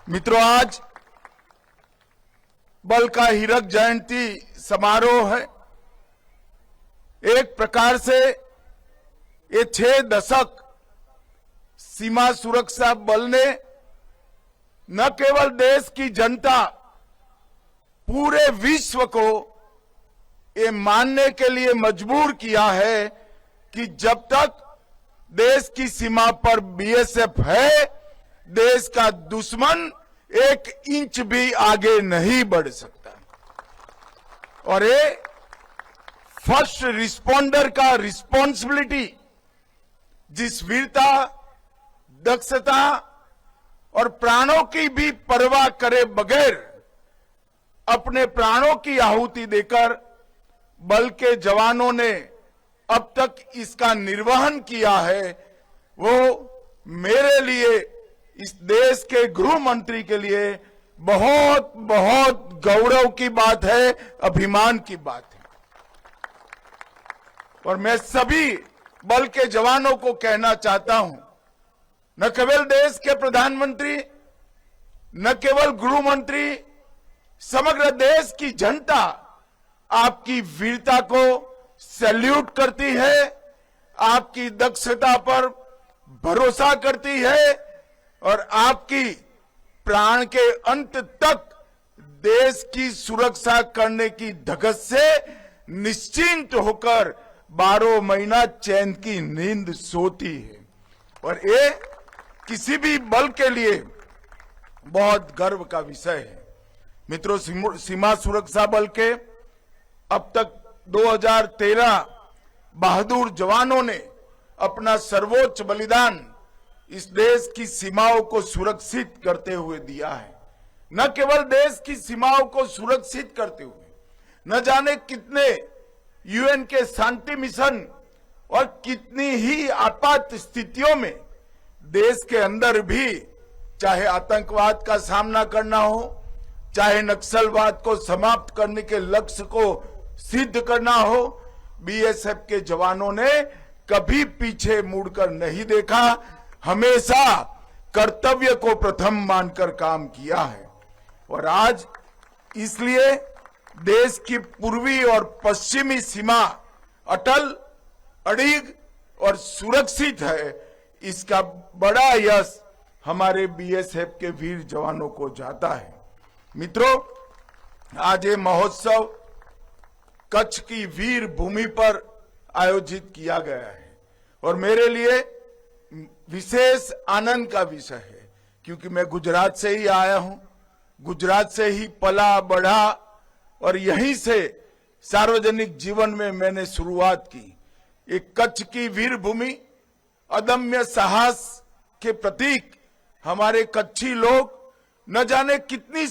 मित्रों, आज बल का हीरक जयंती समारोह है। एक प्रकार से ये 6 दशक सीमा सुरक्षा बल ने न केवल देश की जनता, पूरे विश्व को ये मानने के लिए मजबूर किया है कि जब तक देश की सीमा पर बीएसएफ है, देश का दुश्मन 1 इंच भी आगे नहीं बढ़ सकता। और ये फर्स्ट रिस्पॉन्डर का रिस्पॉन्सिबिलिटी, जिस वीरता, दक्षता और प्राणों की भी परवाह करे बगैर अपने प्राणों की आहुति देकर बल के जवानों ने अब तक इसका निर्वहन किया है, वो मेरे लिए, इस देश के गृह मंत्री के लिए बहुत बहुत गौरव की बात है, अभिमान की बात है। और मैं सभी बल के जवानों को कहना चाहता हूं, न केवल देश के प्रधानमंत्री, न केवल गृह मंत्री, समग्र देश की जनता आपकी वीरता को सैल्यूट करती है, आपकी दक्षता पर भरोसा करती है और आपकी प्राण के अंत तक देश की सुरक्षा करने की धगस से निश्चिंत होकर 12 महीना चैन की नींद सोती है। और ये किसी भी बल के लिए बहुत गर्व का विषय है। मित्रों, सीमा सुरक्षा बल के अब तक 2013 बहादुर जवानों ने अपना सर्वोच्च बलिदान इस देश की सीमाओं को सुरक्षित करते हुए दिया है। न केवल देश की सीमाओं को सुरक्षित करते हुए, न जाने कितने यूएन के शांति मिशन और कितनी ही आपात स्थितियों में देश के अंदर भी, चाहे आतंकवाद का सामना करना हो, चाहे नक्सलवाद को समाप्त करने के लक्ष्य को सिद्ध करना हो, बीएसएफ के जवानों ने कभी पीछे मुड़कर नहीं देखा, हमेशा कर्तव्य को प्रथम मानकर काम किया है। और आज इसलिए देश की पूर्वी और पश्चिमी सीमा अटल, अड़िग और सुरक्षित है। इसका बड़ा यश हमारे बीएसएफ के वीर जवानों को जाता है। मित्रों, आज ये महोत्सव कच्छ की वीर भूमि पर आयोजित किया गया है और मेरे लिए विशेष आनंद का विषय है, क्योंकि मैं गुजरात से ही आया हूं, गुजरात से ही पला बढ़ा और यहीं से सार्वजनिक जीवन में मैंने शुरुआत की। एक कच्छ की वीर भूमि, अदम्य साहस के प्रतीक हमारे कच्छी लोग न जाने कितनी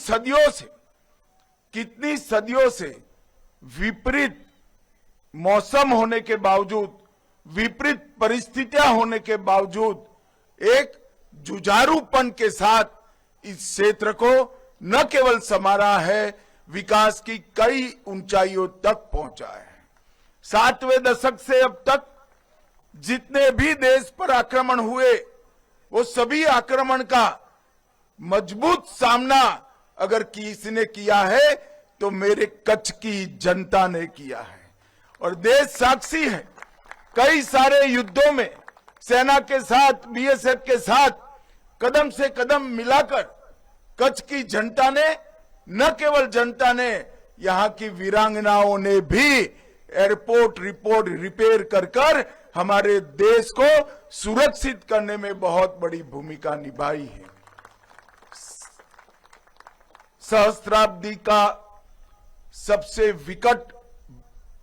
सदियों से विपरीत मौसम होने के बावजूद, विपरीत परिस्थितियां होने के बावजूद एक जुझारूपन के साथ इस क्षेत्र को न केवल संवारा है, विकास की कई ऊंचाइयों तक पहुंचा है। 7वें दशक से अब तक जितने भी देश पर आक्रमण हुए, वो सभी आक्रमण का मजबूत सामना अगर किसी ने किया है तो मेरे कच्छ की जनता ने किया है। और देश साक्षी है, कई सारे युद्धों में सेना के साथ, बीएसएफ के साथ कदम से कदम मिलाकर कच्छ की जनता ने, न केवल जनता ने, यहां की वीरांगनाओं ने भी एयरपोर्ट रिपेयर कर हमारे देश को सुरक्षित करने में बहुत बड़ी भूमिका निभाई है। सहस्त्राब्दी का सबसे विकट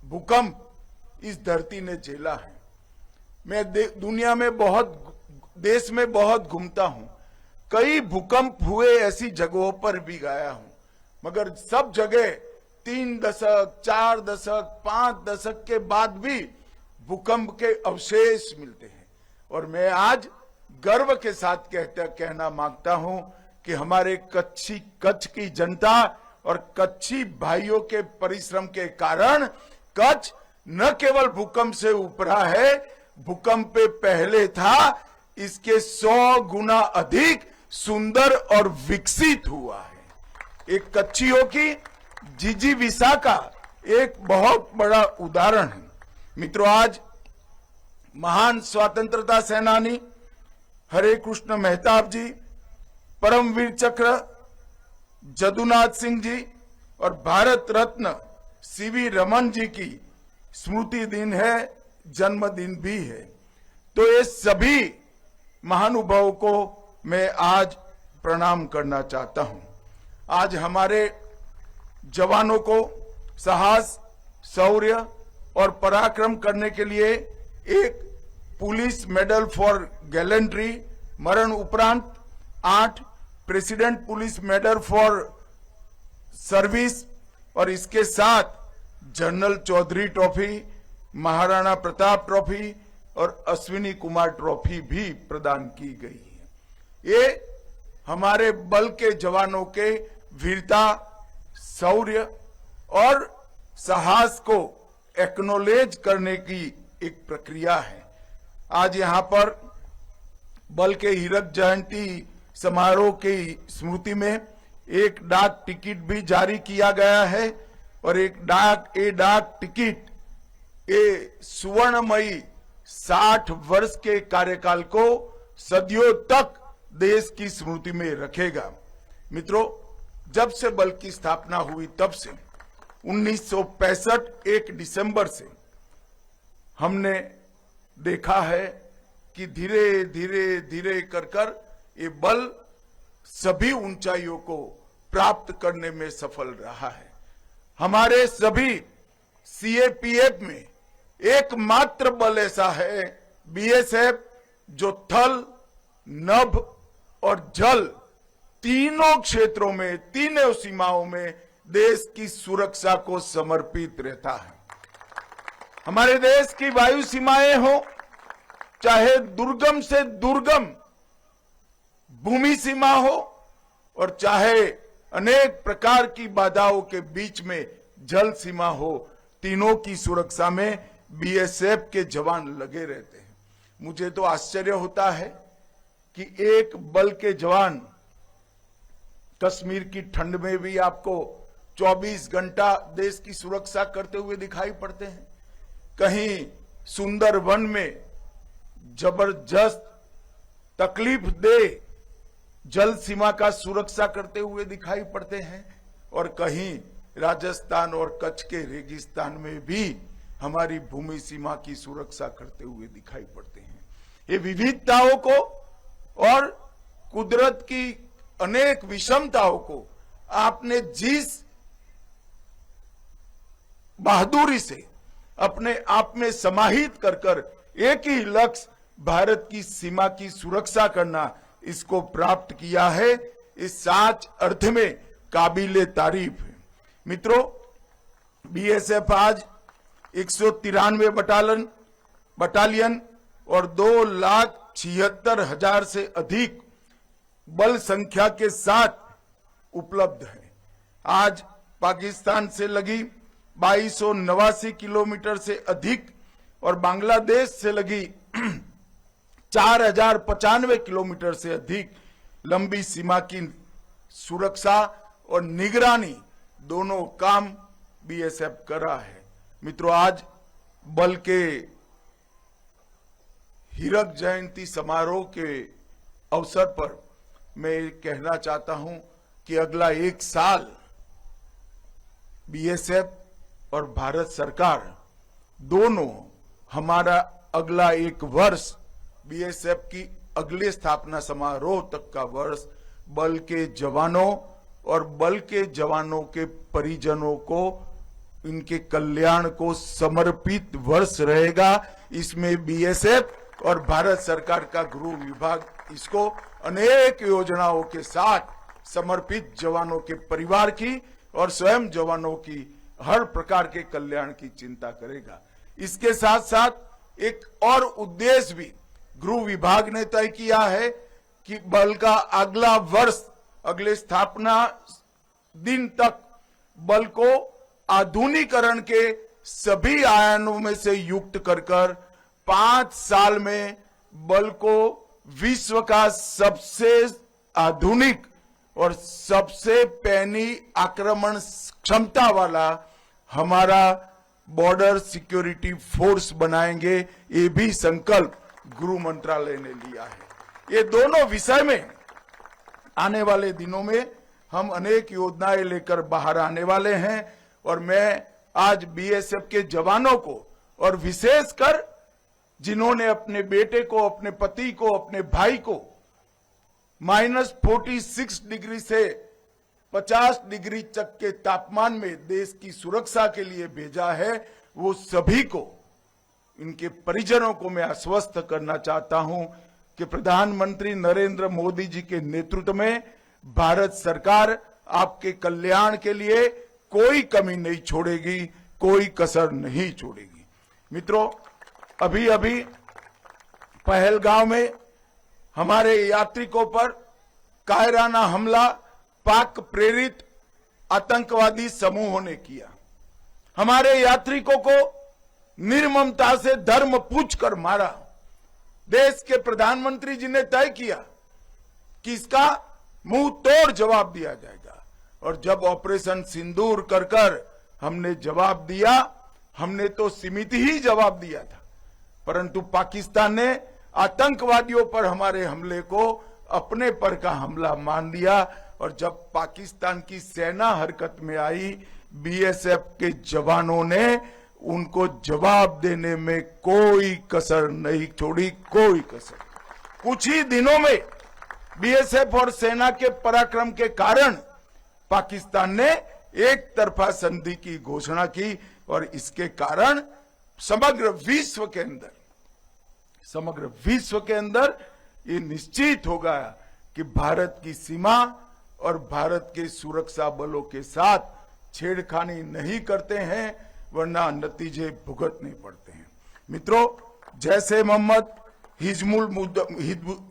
भूकंप इस धरती ने झेला है। मैं दुनिया में देश में बहुत घूमता हूं, कई भूकंप हुए ऐसी जगहों पर भी गया हूं, मगर सब जगह 3 दशक, 4 दशक, 5 दशक के बाद भी भूकंप के अवशेष मिलते हैं। और मैं आज गर्व के साथ कहना मांगता हूं कि हमारे कच्छ की जनता और कच्छी भाइयों के परिश्रम के कारण कच्छ न केवल भूकंप से उभरा है, भूकंप पे पहले था, इसके 100 गुना अधिक सुंदर और विकसित हुआ है। एक कच्छियों की जिजीविसा का एक बहुत बड़ा उदाहरण है। मित्रों, आज महान स्वतंत्रता सेनानी हरे कृष्ण मेहताब जी, परमवीर चक्र जदुनाथ सिंह जी और भारत रत्न सीवी रमन जी की स्मृति दिन है, जन्मदिन भी है। तो ये सभी महानुभावों को मैं आज प्रणाम करना चाहता हूं। आज हमारे जवानों को साहस, शौर्य और पराक्रम करने के लिए एक पुलिस मेडल फॉर गैलेंट्री, मरण उपरांत 8 president police medal for service और इसके साथ General Chaudhary trophy, Maharana Pratap trophy और अश्विनी कुमार ट्रॉफी भी प्रदान की गई है। ये हमारे बल के जवानों के वीरता, शौर्य और साहस को एक्नॉलेज करने की एक प्रक्रिया है। आज यहाँ पर बल के हीरक जयंती समारोह की स्मृति में एक डाक टिकट भी जारी किया गया है और डाक टिकट सुवर्णमयी 60 वर्ष के कार्यकाल को सदियों तक देश की स्मृति में रखेगा। मित्रों, जब से बल की स्थापना हुई तब से 1965 1 दिसंबर से हमने देखा है कि धीरे धीरे कर ये बल सभी ऊंचाइयों को प्राप्त करने में सफल रहा है। हमारे सभी सीएपीएफ में एकमात्र बल ऐसा है बीएसएफ जो थल, नभ और जल तीनों क्षेत्रों में, तीनों सीमाओं में देश की सुरक्षा को समर्पित रहता है। हमारे देश की वायु सीमाएं हो, चाहे दुर्गम से दुर्गम भूमि सीमा हो और चाहे अनेक प्रकार की बाधाओं के बीच में जल सीमा हो, तीनों की सुरक्षा में बीएसएफ के जवान लगे रहते हैं। मुझे तो आश्चर्य होता है कि एक बल के जवान कश्मीर की ठंड में भी आपको 24 घंटा देश की सुरक्षा करते हुए दिखाई पड़ते हैं। कहीं सुंदर वन में जबरदस्त तकलीफ दे जल सीमा का सुरक्षा करते हुए दिखाई पड़ते हैं और कहीं राजस्थान और कच्छ के रेगिस्तान में भी हमारी भूमि सीमा की सुरक्षा करते हुए दिखाई पड़ते हैं। ये विविधताओं को और कुदरत की अनेक विषमताओं को आपने जिस बहादुरी से अपने आप में समाहित कर एक ही लक्ष्य भारत की सीमा की सुरक्षा करना, इसको प्राप्त किया है, इस सच अर्थ में काबिले तारीफ है। मित्रों, बीएसएफ आज 193 बटालियन और 2,76,000 से अधिक बल संख्या के साथ उपलब्ध है। आज पाकिस्तान से लगी 2289 किलोमीटर से अधिक और बांग्लादेश से लगी 4095 किलोमीटर से अधिक लंबी सीमा की सुरक्षा और निगरानी दोनों काम बीएसएफ कर रहा है। मित्रों, आज बल के हीरक जयंती समारोह के अवसर पर मैं कहना चाहता हूं कि अगला 1 साल बीएसएफ और भारत सरकार दोनों, हमारा अगला 1 वर्ष बीएसएफ की अगले स्थापना समारोह तक का वर्ष बल के जवानों और बल के जवानों के परिजनों को, इनके कल्याण को समर्पित वर्ष रहेगा। इसमें बीएसएफ और भारत सरकार का गृह विभाग इसको अनेक योजनाओं के साथ समर्पित जवानों के परिवार की और स्वयं जवानों की हर प्रकार के कल्याण की चिंता करेगा। इसके साथ साथ एक और उद्देश्य भी गृह विभाग ने तय किया है कि बल का अगला वर्ष, अगले स्थापना दिन तक बल को आधुनिकीकरण के सभी आयामों में से युक्त कर 5 साल में बल को विश्व का सबसे आधुनिक और सबसे पैनी आक्रमण क्षमता वाला हमारा बॉर्डर सिक्योरिटी फोर्स बनाएंगे, ये भी संकल्प गृह मंत्रालय ने लिया है। ये दोनों विषय में आने वाले दिनों में हम अनेक योजनाएं लेकर बाहर आने वाले हैं और मैं आज बीएसएफ के जवानों को और विशेषकर जिन्होंने अपने बेटे को, अपने पति को, अपने भाई को -46 डिग्री से 50 डिग्री तक के तापमान में देश की सुरक्षा के लिए भेजा है, वो सभी को, इनके परिजनों को मैं आश्वस्त करना चाहता हूं कि प्रधानमंत्री नरेंद्र मोदी जी के नेतृत्व में भारत सरकार आपके कल्याण के लिए कोई कमी नहीं छोड़ेगी, कोई कसर नहीं छोड़ेगी। मित्रों, अभी अभी पहलगांव में हमारे यात्रिकों पर कायराना हमला पाक प्रेरित आतंकवादी समूहों ने किया। हमारे यात्रिकों को निर्ममता से धर्म पूछकर मारा। देश के प्रधानमंत्री जी ने तय किया कि इसका मुंह तोड़ जवाब दिया जाएगा और जब ऑपरेशन सिंदूर कर हमने जवाब दिया, हमने तो सीमित ही जवाब दिया था, परंतु पाकिस्तान ने आतंकवादियों पर हमारे हमले को अपने पर का हमला मान लिया और जब पाकिस्तान की सेना हरकत में आई, बीएसएफ के जवानों ने उनको जवाब देने में कोई कसर नहीं छोड़ी, कोई कसर। कुछ ही दिनों में बीएसएफ और सेना के पराक्रम के कारण पाकिस्तान ने एक तरफा संधि की घोषणा की और इसके कारण समग्र विश्व के अंदर ये निश्चित होगा कि भारत की सीमा और भारत के सुरक्षा बलों के साथ छेड़खानी नहीं करते हैं, वरना नतीजे भुगतने पड़ते हैं। मित्रों, जैसे मोहम्मद,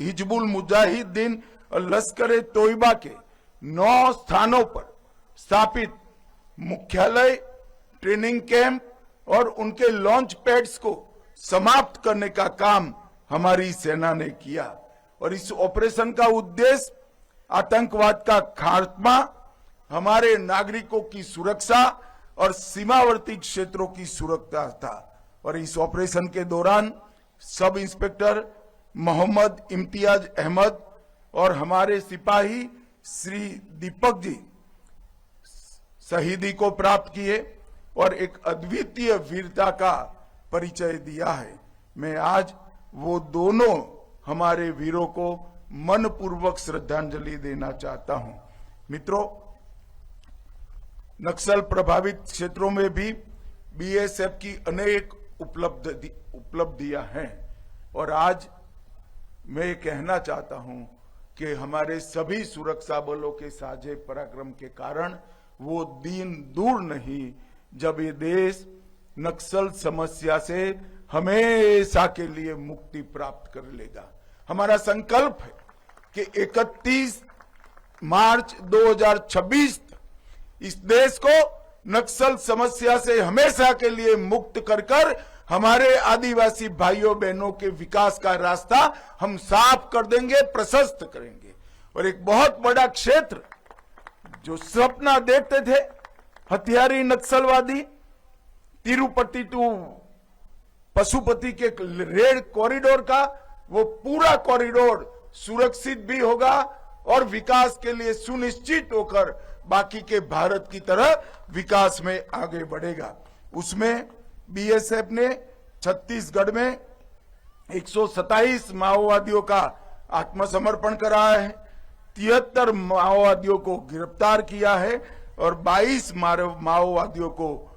हिजबुल मुजाहिदीन और लश्कर तोयबा के 9 स्थानों पर स्थापित मुख्यालय, ट्रेनिंग कैंप और उनके लॉन्च पैड्स को समाप्त करने का काम हमारी सेना ने किया और इस ऑपरेशन का उद्देश्य आतंकवाद का खात्मा, हमारे नागरिकों की सुरक्षा और सीमावर्ती क्षेत्रों की सुरक्षा था। और इस ऑपरेशन के दौरान सब इंस्पेक्टर मोहम्मद इम्तियाज अहमद और हमारे सिपाही श्री दीपक जी शहीदी को प्राप्त किए और एक अद्वितीय वीरता का परिचय दिया है। मैं आज वो दोनों हमारे वीरों को मनपूर्वक श्रद्धांजलि देना चाहता हूं। मित्रों, नक्सल प्रभावित क्षेत्रों में भी बीएसएफ की अनेक उपलब्धियां हैं और आज मैं कहना चाहता हूं कि हमारे सभी सुरक्षा बलों के साझे पराक्रम के कारण वो दिन दूर नहीं जब ये देश नक्सल समस्या से हमेशा के लिए मुक्ति प्राप्त कर लेगा। हमारा संकल्प है कि 31 मार्च 2026 इस देश को नक्सल समस्या से हमेशा के लिए मुक्त कर हमारे आदिवासी भाइयों बहनों के विकास का रास्ता हम साफ कर देंगे, प्रशस्त करेंगे। और एक बहुत बड़ा क्षेत्र जो सपना देखते थे हथियारी नक्सलवादी, तिरुपति टू पशुपति के रेड कॉरिडोर का, वो पूरा कॉरिडोर सुरक्षित भी होगा और विकास के लिए सुनिश्चित होकर बाकी के भारत की तरह विकास में आगे बढ़ेगा। उसमें बीएसएफ ने छत्तीसगढ़ में 127 माओवादियों का आत्मसमर्पण कराया है, 73 माओवादियों को गिरफ्तार किया है और 22 माओवादियों को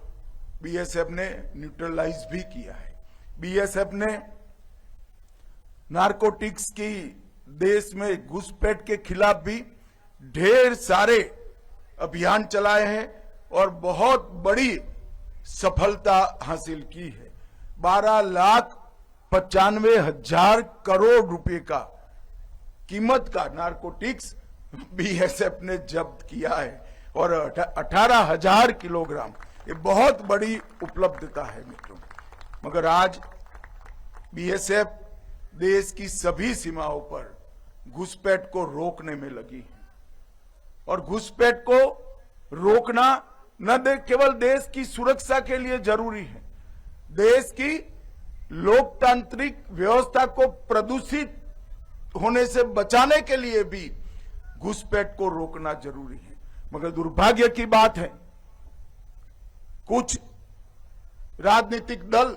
बीएसएफ ने न्यूट्रलाइज भी किया है। बीएसएफ ने नारकोटिक्स की देश में घुसपैठ के खिलाफ भी ढेर सारे अभियान चलाए हैं और बहुत बड़ी सफलता हासिल की है। 12,95,000 करोड़ रुपए का कीमत का नारकोटिक्स बीएसएफ ने जब्त किया है और 18,000 किलोग्राम, ये बहुत बड़ी उपलब्धता है मित्रों। मगर आज बीएसएफ देश की सभी सीमाओं पर घुसपैठ को रोकने में लगी है। और घुसपैठ को रोकना केवल देश की सुरक्षा के लिए जरूरी है, देश की लोकतांत्रिक व्यवस्था को प्रदूषित होने से बचाने के लिए भी घुसपैठ को रोकना जरूरी है। मगर दुर्भाग्य की बात है, कुछ राजनीतिक दल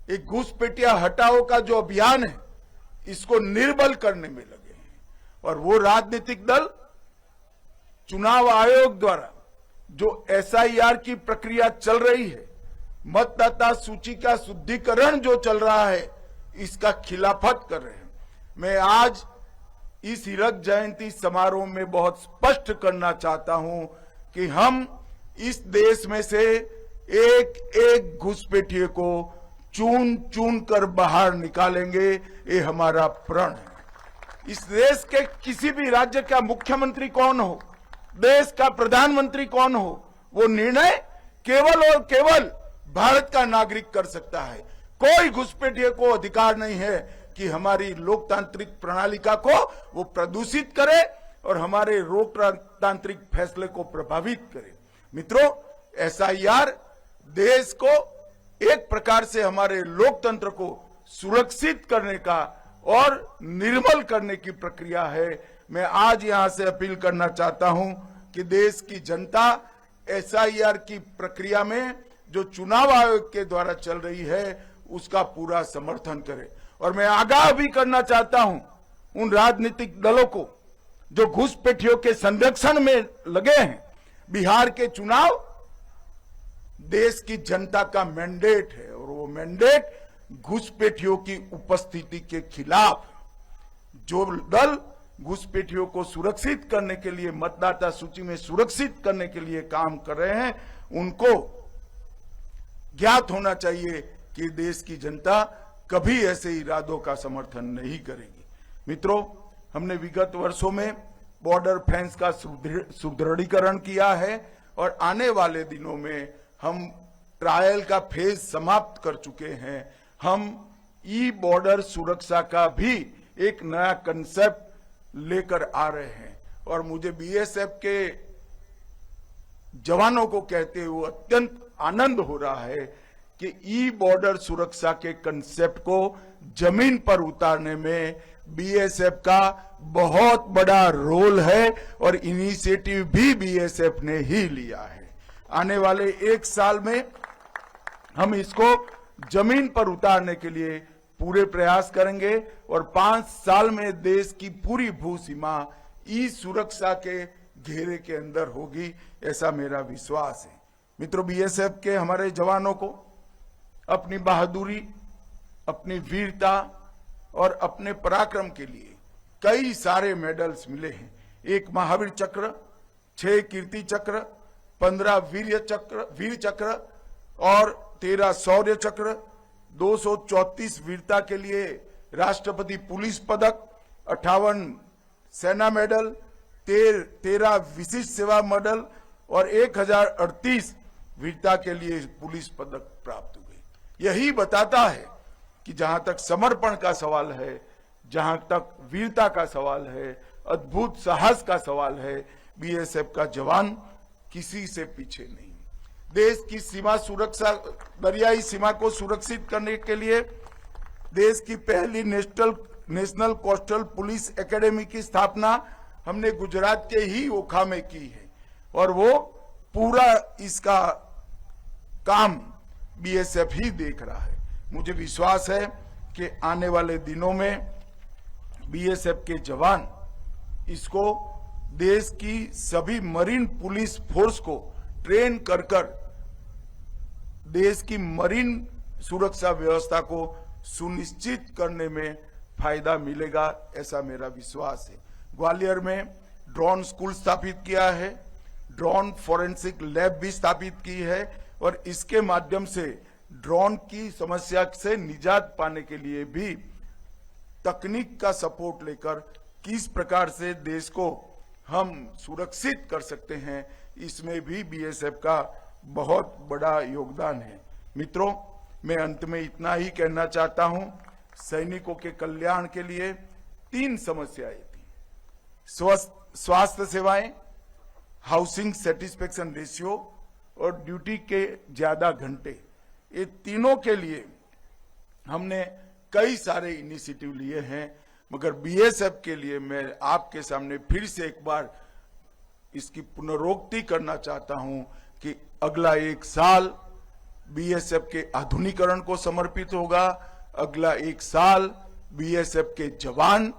एक घुसपैठिया हटाओ का जो अभियान है इसको निर्बल करने में लगे हैं। और वो राजनीतिक दल चुनाव आयोग द्वारा जो एसआईआर की प्रक्रिया चल रही है, मतदाता सूची का शुद्धिकरण जो चल रहा है, इसका खिलाफत कर रहे हैं। मैं आज इस हीरक जयंती समारोह में बहुत स्पष्ट करना चाहता हूं कि हम इस देश में से एक एक घुसपैठिए को चुन चुन कर बाहर निकालेंगे, ये हमारा प्रण है। इस देश के किसी भी राज्य का मुख्यमंत्री कौन हो, देश का प्रधानमंत्री कौन हो, वो निर्णय केवल और केवल भारत का नागरिक कर सकता है। कोई घुसपैठिए को अधिकार नहीं है कि हमारी लोकतांत्रिक प्रणालिका को वो प्रदूषित करे और हमारे लोकतांत्रिक फैसले को प्रभावित करे। मित्रों, एसआईआर देश को एक प्रकार से हमारे लोकतंत्र को सुरक्षित करने का और निर्मल करने की प्रक्रिया है। मैं आज यहां से अपील करना चाहता हूं कि देश की जनता एसआईआर की प्रक्रिया में जो चुनाव आयोग के द्वारा चल रही है उसका पूरा समर्थन करे। और मैं आगाह भी करना चाहता हूं उन राजनीतिक दलों को जो घुसपैठियों के संरक्षण में लगे हैं। बिहार के चुनाव देश की जनता का मैंडेट है और वो मैंडेट घुसपैठियों की उपस्थिति के खिलाफ। जो दल घुसपैठियों को सुरक्षित करने के लिए, मतदाता सूची में सुरक्षित करने के लिए काम कर रहे हैं, उनको ज्ञात होना चाहिए कि देश की जनता कभी ऐसे इरादों का समर्थन नहीं करेगी। मित्रों, हमने विगत वर्षों में बॉर्डर फेंस का सुदृढ़ीकरण किया है और आने वाले दिनों में हम ट्रायल का फेज समाप्त कर चुके हैं। हम ई बॉर्डर सुरक्षा का भी एक नया कंसेप्ट लेकर आ रहे हैं और मुझे बीएसएफ के जवानों को कहते हुए अत्यंत आनंद हो रहा है कि ई बॉर्डर सुरक्षा के कंसेप्ट को जमीन पर उतारने में बीएसएफ का बहुत बड़ा रोल है और इनिशिएटिव भी बीएसएफ ने ही लिया है। आने वाले एक साल में हम इसको जमीन पर उतारने के लिए पूरे प्रयास करेंगे और 5 साल में देश की पूरी भू सीमा ई सुरक्षा के घेरे के अंदर होगी, ऐसा मेरा विश्वास है। मित्रों, बीएसएफ के हमारे जवानों को अपनी बहादुरी, अपनी वीरता और अपने पराक्रम के लिए कई सारे मेडल्स मिले हैं। 1 महावीर चक्र, 6 कीर्ति चक्र, 15 वीर चक्र और 13 शौर्य चक्र, 234 वीरता के लिए राष्ट्रपति पुलिस पदक, 58 सेना मेडल, 13 विशिष्ट सेवा मेडल और 1038 वीरता के लिए पुलिस पदक प्राप्त हुए। यही बताता है कि जहां तक समर्पण का सवाल है, जहां तक वीरता का सवाल है, अद्भुत साहस का सवाल है, बीएसएफ का जवान किसी से पीछे नहीं। देश की सीमा सुरक्षा, दरियाई सीमा को सुरक्षित करने के लिए देश की पहली नेशनल कोस्टल पुलिस एकेडमी की स्थापना हमने गुजरात के ही ओखा में की है और वो पूरा इसका काम बीएसएफ ही देख रहा है। मुझे विश्वास है कि आने वाले दिनों में बीएसएफ के जवान इसको देश की सभी मरीन पुलिस फोर्स को ट्रेन कर कर देश की मरीन सुरक्षा व्यवस्था को सुनिश्चित करने में फायदा मिलेगा, ऐसा मेरा विश्वास है। ग्वालियर में ड्रोन स्कूल स्थापित किया है, ड्रोन फोरेंसिक लैब भी स्थापित की है और इसके माध्यम से ड्रोन की समस्या से निजात पाने के लिए भी तकनीक का सपोर्ट लेकर किस प्रकार से देश को हम सुरक्षित कर सकते हैं, इसमें भी बीएसएफ का बहुत बड़ा योगदान है। मित्रों, मैं अंत में इतना ही कहना चाहता हूं, सैनिकों के कल्याण के लिए 3 समस्याएं थी। स्वास्थ्य सेवाएं, हाउसिंग सेटिस्फेक्शन रेशियो और ड्यूटी के ज्यादा घंटे, ये तीनों के लिए हमने कई सारे इनिशिएटिव लिए हैं। मगर बीएसएफ के लिए मैं आपके सामने फिर से एक बार इसकी पुनरोक्ति करना चाहता हूं कि अगला 1 साल बीएसएफ के आधुनिकीकरण को समर्पित होगा। अगला 1 साल बीएसएफ के जवान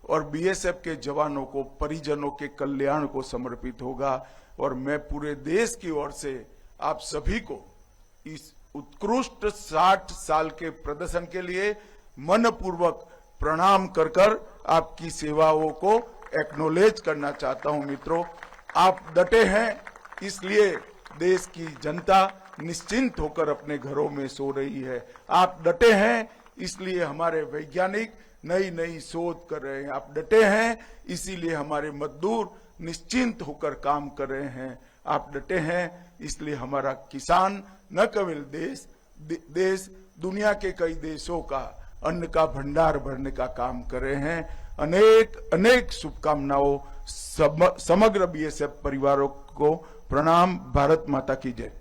और बीएसएफ के जवानों को, परिजनों के कल्याण को समर्पित होगा। और मैं पूरे देश की ओर से आप सभी को इस उत्कृष्ट 60 साल के प्रदर्शन के लिए मनपूर्वक प्रणाम कर कर आपकी सेवाओं को एक्नॉलेज करना चाहता हूं। मित्रों, आप डटे हैं, इसलिए देश की जनता निश्चिंत होकर अपने घरों में सो रही है। आप डटे हैं, इसलिए हमारे वैज्ञानिक नई नई शोध कर रहे हैं। आप डटे हैं, इसीलिए हमारे मजदूर निश्चिंत होकर काम कर रहे हैं। आप डटे हैं, इसलिए हमारा किसान न केवल देश दुनिया के कई देशों का अन्न का भंडार भरने का काम कर रहे हैं। अनेक अनेक शुभकामनाओं समग्र बीएसएफ परिवारों को प्रणाम। भारत माता की जय।